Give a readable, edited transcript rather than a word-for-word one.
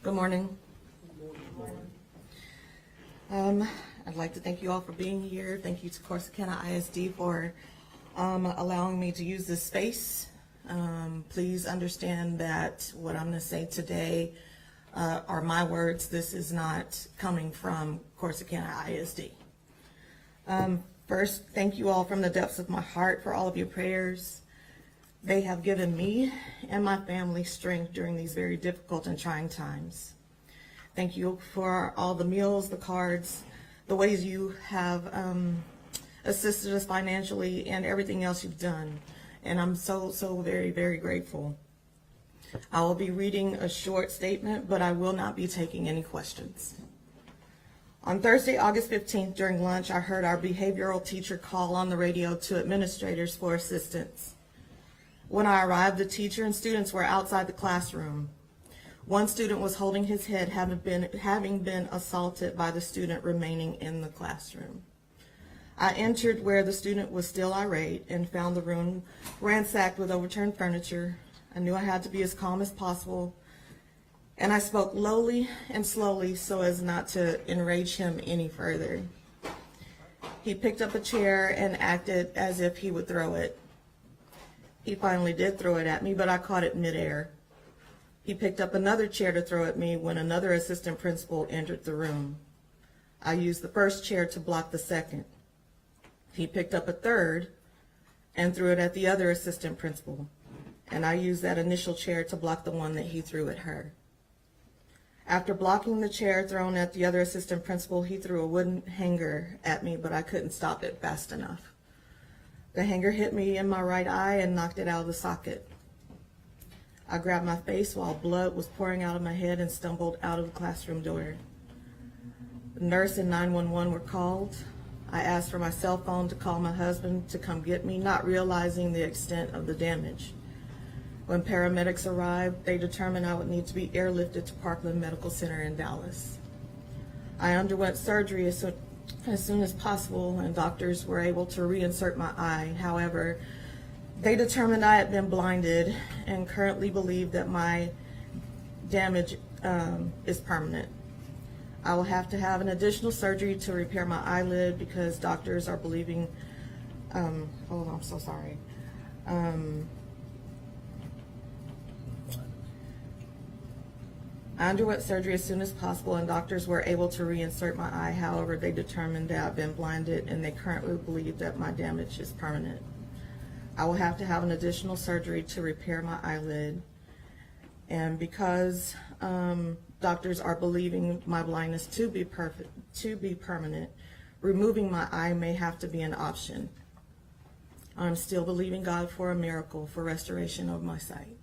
Good morning. I'd like to thank you all for being here. Thank you to Corsicana ISD for allowing me to use this space. Please understand that what I'm going to say today are my words. This is not coming from Corsicana ISD. First, thank you all from the depths of my heart for all of your prayers. They have given me and my family strength during these very difficult and trying times. Thank you for all the meals, the cards, the ways you have assisted us financially, and everything else you've done. And I'm so very, very grateful. I will be reading a short statement, but I will not be taking any questions. On Thursday, August 15th, during lunch, I heard our behavioral teacher call on the radio to administrators for assistance. When I arrived, the teacher and students were outside the classroom. One student was holding his head, having been assaulted by the student remaining in the classroom. I entered where the student was still irate and found the room ransacked with overturned furniture. I knew I had to be as calm as possible, and I spoke lowly and slowly so as not to enrage him any further. He picked up a chair and acted as if he would throw it. He finally did throw it at me, but I caught it midair. He picked up another chair to throw at me when another assistant principal entered the room. I used the first chair to block the second. He picked up a third and threw it at the other assistant principal, and I used that initial chair to block the one that he threw at her. After blocking the chair thrown at the other assistant principal, he threw a wooden hanger at me, but I couldn't stop it fast enough. The hanger hit me in my right eye and knocked it out of the socket. I grabbed my face while blood was pouring out of my head and stumbled out of the classroom door. The nurse and 911 were called. I asked for my cell phone to call my husband to come get me, not realizing the extent of the damage. When paramedics arrived, they determined I would need to be airlifted to Parkland Medical Center in Dallas. I underwent surgery as soon as possible, and doctors were able to reinsert my eye. However, they determined I had been blinded and currently believe that my damage is permanent. I will have to have an additional surgery to repair my eyelid because doctors are believing, I'm so sorry. I underwent surgery as soon as possible, and doctors were able to reinsert my eye. However, they determined that I've been blinded, and they currently believe that my damage is permanent. I will have to have an additional surgery to repair my eyelid, and because doctors are believing my blindness to be permanent, removing my eye may have to be an option. I'm still believing God for a miracle for restoration of my sight.